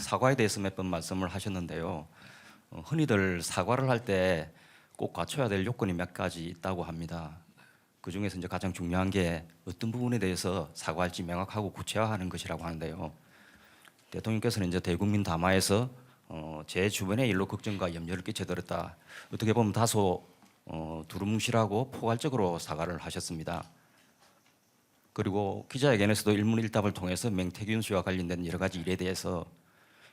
사과에 대해서 몇 번 말씀을 하셨는데요. 흔히들 사과를 할 때 꼭 갖춰야 될 요건이 몇 가지 있다고 합니다. 그 중에서 이제 가장 중요한 게 어떤 부분에 대해서 사과할지 명확하고 구체화하는 것이라고 하는데요. 대통령께서는 이제 대국민 담화에서 제 주변의 일로 걱정과 염려를 끼쳐드렸다. 어떻게 보면 다소 두루뭉실하고 포괄적으로 사과를 하셨습니다. 그리고 기자회견에서도 일문일답을 통해서 맹태균 씨와 관련된 여러 가지 일에 대해서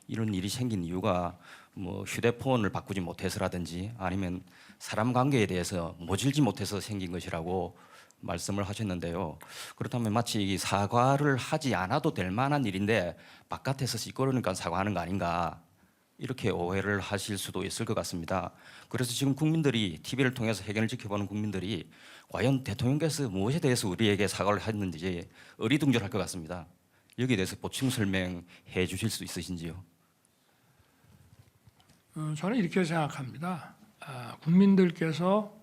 이런 일이 생긴 이유가 뭐 휴대폰을 바꾸지 못해서라든지 아니면 사람 관계에 대해서 모질지 못해서 생긴 것이라고 말씀을 하셨는데요. 그렇다면 마치 이 사과를 하지 않아도 될 만한 일인데 바깥에서 시끄러우니까 사과하는 거 아닌가 이렇게 오해를 하실 수도 있을 것 같습니다. 그래서 지금 국민들이 TV를 통해서 회견을 지켜보는 국민들이 과연 대통령께서 무엇에 대해서 우리에게 사과를 했는지 어리둥절할 것 같습니다. 여기에 대해서 보충 설명해 주실 수 있으신지요? 저는 이렇게 생각합니다. 국민들께서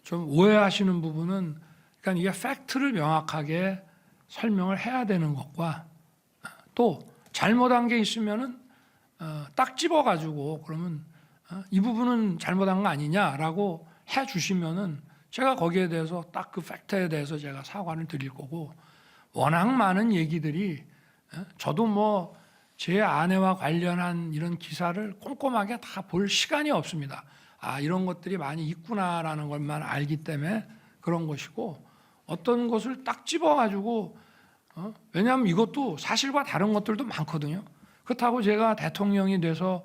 좀 오해하시는 부분은 그러니까 이게 팩트를 명확하게 설명을 해야 되는 것과 또 잘못한 게 있으면은 딱 집어가지고 그러면 이 부분은 잘못한 거 아니냐라고 해주시면은 제가 거기에 대해서 딱 그 팩트에 대해서 제가 사과를 드릴 거고 워낙 많은 얘기들이 저도 뭐 제 아내와 관련한 이런 기사를 꼼꼼하게 다 볼 시간이 없습니다. 이런 것들이 많이 있구나라는 것만 알기 때문에 그런 것이고 어떤 것을 딱 집어가지고 왜냐하면 이것도 사실과 다른 것들도 많거든요. 그렇다고 제가 대통령이 돼서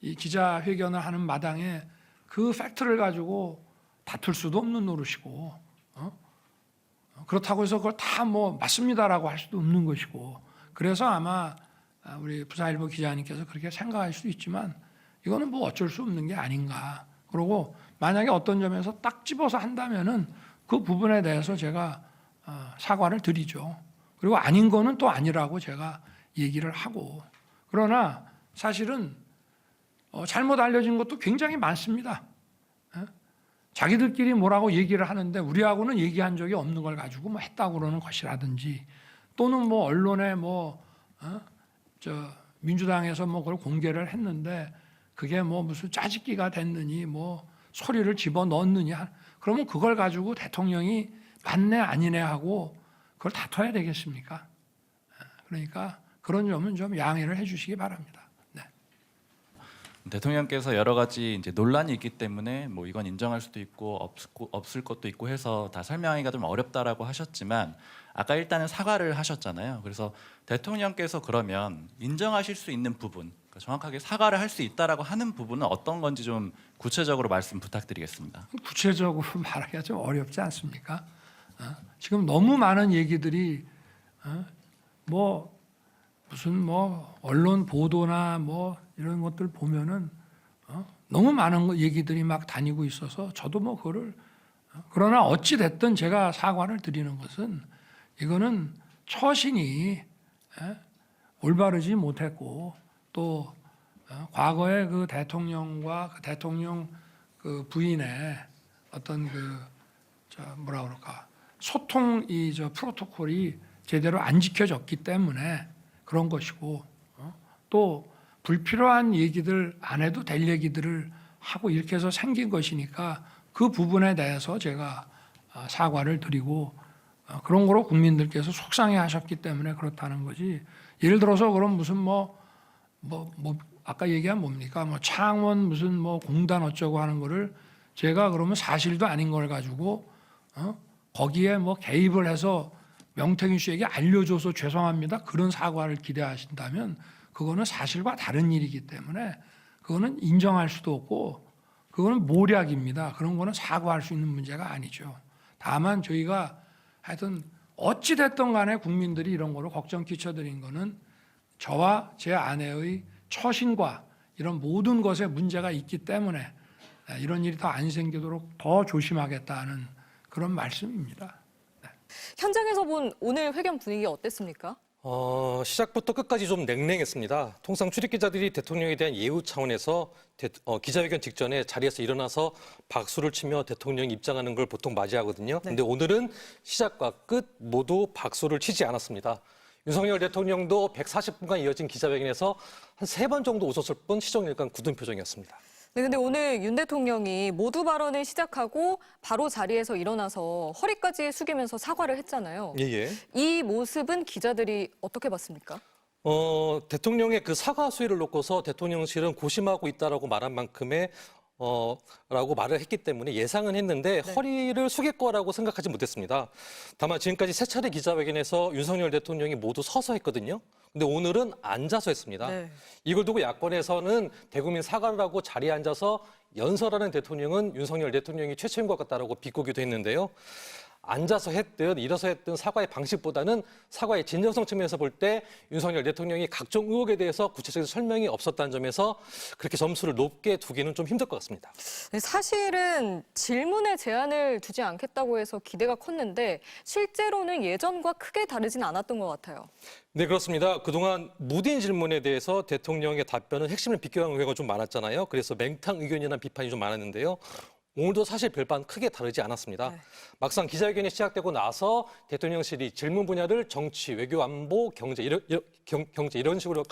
이 기자회견을 하는 마당에 그 팩트를 가지고 다툴 수도 없는 노릇이고 그렇다고 해서 그걸 다 뭐 맞습니다라고 할 수도 없는 것이고 그래서 아마 우리 부사일보 기자님께서 그렇게 생각할 수도 있지만 이거는 뭐 어쩔 수 없는 게 아닌가. 그리고 만약에 어떤 점에서 딱 집어서 한다면은 그 부분에 대해서 제가 사과를 드리죠. 그리고 아닌 거는 또 아니라고 제가 얘기를 하고 그러나 사실은 잘못 알려진 것도 굉장히 많습니다. 자기들끼리 뭐라고 얘기를 하는데 우리하고는 얘기한 적이 없는 걸 가지고 뭐 했다고 그러는 것이라든지 또는 뭐 언론에 민주당에서 뭐 그걸 공개를 했는데 그게 뭐 무슨 짜집기가 됐느니 뭐 소리를 집어 넣었느냐 그러면 그걸 가지고 대통령이 맞네 아니네 하고 그걸 다퉈야 되겠습니까? 그러니까 그런 점은 좀 양해를 해주시기 바랍니다. 네. 대통령께서 여러 가지 이제 논란이 있기 때문에 뭐 이건 인정할 수도 있고 없을 것도 있고 해서 다 설명하기가 좀 어렵다라고 하셨지만 아까 일단은 사과를 하셨잖아요. 그래서 대통령께서 그러면 인정하실 수 있는 부분, 그러니까 정확하게 사과를 할 수 있다라고 하는 부분은 어떤 건지 좀 구체적으로 말씀 부탁드리겠습니다. 구체적으로 말하기가 좀 어렵지 않습니까? 지금 너무 많은 얘기들이 뭐 무슨 뭐 언론 보도나 뭐 이런 것들 보면은 너무 많은 얘기들이 막 다니고 있어서 저도 뭐 그거를 그러나 어찌 됐든 제가 사과를 드리는 것은 이거는 처신이 올바르지 못했고 또 과거에 그 대통령과 그 대통령 그 부인의 어떤 뭐라 그럴까 소통 프로토콜이 제대로 안 지켜졌기 때문에 그런 것이고 또 불필요한 얘기들 안 해도 될 얘기들을 하고 이렇게 해서 생긴 것이니까 그 부분에 대해서 제가 사과를 드리고 그런 거로 국민들께서 속상해하셨기 때문에 그렇다는 거지. 예를 들어서 그럼 무슨 뭐 아까 얘기한 뭡니까? 뭐 창원 무슨 뭐 공단 어쩌고 하는 거를 제가 그러면 사실도 아닌 걸 가지고 거기에 뭐 개입을 해서 명태균 씨에게 알려줘서 죄송합니다. 그런 사과를 기대하신다면 그거는 사실과 다른 일이기 때문에 그거는 인정할 수도 없고 그거는 모략입니다. 그런 거는 사과할 수 있는 문제가 아니죠. 다만 저희가 하여튼 어찌 됐든 간에 국민들이 이런 거로 걱정 끼쳐드린 거는 저와 제 아내의 처신과 이런 모든 것에 문제가 있기 때문에 이런 일이 더 안 생기도록 더 조심하겠다는 그런 말씀입니다. 현장에서 본 오늘 회견 분위기 어땠습니까? 시작부터 끝까지 좀 냉랭했습니다. 통상 출입 기자들이 대통령에 대한 예우 차원에서 기자회견 직전에 자리에서 일어나서 박수를 치며 대통령이 입장하는 걸 보통 맞이하거든요. 근데 오늘은 시작과 끝 모두 박수를 치지 않았습니다. 윤석열 대통령도 140분간 이어진 기자회견에서 한 3번 정도 웃었을 뿐 시정일관 굳은 표정이었습니다. 네, 근데 오늘 윤 대통령이 모두 발언을 시작하고 바로 자리에서 일어나서 허리까지 숙이면서 사과를 했잖아요. 예. 이 모습은 기자들이 어떻게 봤습니까? 대통령의 그 사과 수위를 놓고서 대통령실은 고심하고 있다라고 말한 만큼의 라고 말을 했기 때문에 예상은 했는데 허리를 숙일 거라고 생각하지 못했습니다. 다만 지금까지 세 차례 기자회견에서 윤석열 대통령이 모두 서서 했거든요. 근데 오늘은 앉아서 했습니다. 네. 이걸 두고 야권에서는 대국민 사과를 하고 자리에 앉아서 연설하는 대통령은 윤석열 대통령이 최초인 것 같다라고 비꼬기도 했는데요. 앉아서 했든 일어서 했든 사과의 방식보다는 사과의 진정성 측면에서 볼 때 윤석열 대통령이 각종 의혹에 대해서 구체적인 설명이 없었다는 점에서 그렇게 점수를 높게 두기는 좀 힘들 것 같습니다. 네, 사실은 질문에 제한을 두지 않겠다고 해서 기대가 컸는데 실제로는 예전과 크게 다르진 않았던 것 같아요. 네, 그렇습니다. 그동안 무딘 질문에 대해서 대통령의 답변은 핵심을 비껴간 경우가 좀 많았잖아요. 그래서 맹탕 의견이라는 비판이 좀 많았는데요. 오늘도 사실 별반 크게 다르지 않았습니다. 네. 막상 기자회견이 시작되고 나서 대통령실이 질문 분야를 정치, 외교, 안보, 경제 이런 식으로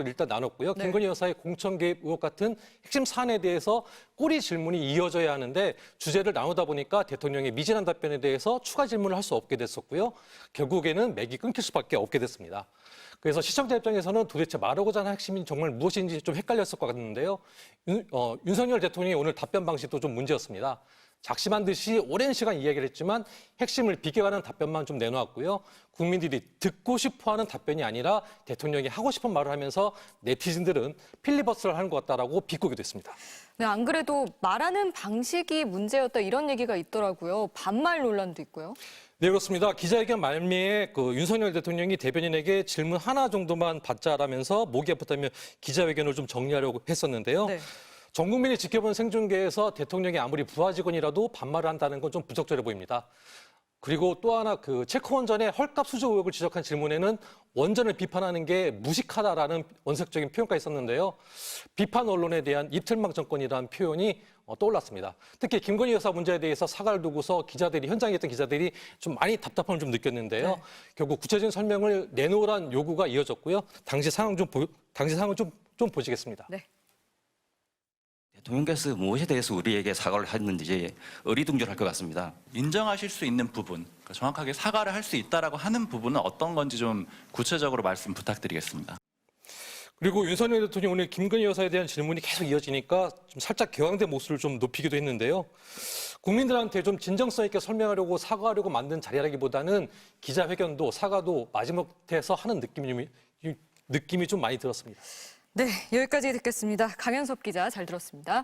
일단 나눴고요. 네. 김건희 여사의 공천 개입 의혹 같은 핵심 사안에 대해서 꼬리 질문이 이어져야 하는데 주제를 나누다 보니까 대통령의 미진한 답변에 대해서 추가 질문을 할 수 없게 됐었고요. 결국에는 맥이 끊길 수밖에 없게 됐습니다. 그래서 시청자 입장에서는 도대체 말하고자 하는 핵심이 정말 무엇인지 좀 헷갈렸을 것 같은데요. 윤석열 대통령의 오늘 답변 방식도 좀 문제였습니다. 작심한 듯이 오랜 시간 이야기를 했지만 핵심을 비껴가는 답변만 좀 내놓았고요. 국민들이 듣고 싶어하는 답변이 아니라 대통령이 하고 싶은 말을 하면서 네티즌들은 필리버스터를 하는 것 같다라고 비꼬기도 했습니다. 네, 안 그래도 말하는 방식이 문제였다 이런 얘기가 있더라고요. 반말 논란도 있고요. 네, 그렇습니다. 기자회견 말미에 윤석열 대통령이 대변인에게 질문 하나 정도만 받자라면서 목이 아프다며 기자회견을 좀 정리하려고 했었는데요. 네. 전 국민이 지켜본 생중계에서 대통령이 아무리 부하 직원이라도 반말을 한다는 건 좀 부적절해 보입니다. 그리고 또 하나 체코 원전의 헐값 수주 의혹을 지적한 질문에는 원전을 비판하는 게 무식하다라는 원색적인 표현까지 있었는데요. 비판 언론에 대한 이틀막 정권이라는 표현이 떠올랐습니다. 특히 김건희 여사 문제에 대해서 사과를 두고서 현장에 있던 기자들이 좀 많이 답답함을 좀 느꼈는데요. 네. 결국 구체적인 설명을 내놓으란 요구가 이어졌고요. 당시 상황을 좀 보시겠습니다. 네. 대통령께서 무엇에 대해서 우리에게 사과를 했는지 어리둥절할 것 같습니다. 인정하실 수 있는 부분, 그러니까 정확하게 사과를 할 수 있다라고 하는 부분은 어떤 건지 좀 구체적으로 말씀 부탁드리겠습니다. 그리고 윤석열 대통령이 오늘 김건희 여사에 대한 질문이 계속 이어지니까 좀 살짝 격앙된 목소리를 좀 높이기도 했는데요. 국민들한테 좀 진정성 있게 설명하려고 사과하려고 만든 자리라기보다는 기자회견도 사과도 마지못해서 하는 느낌이 좀 많이 들었습니다. 네, 여기까지 듣겠습니다. 강현섭 기자 잘 들었습니다.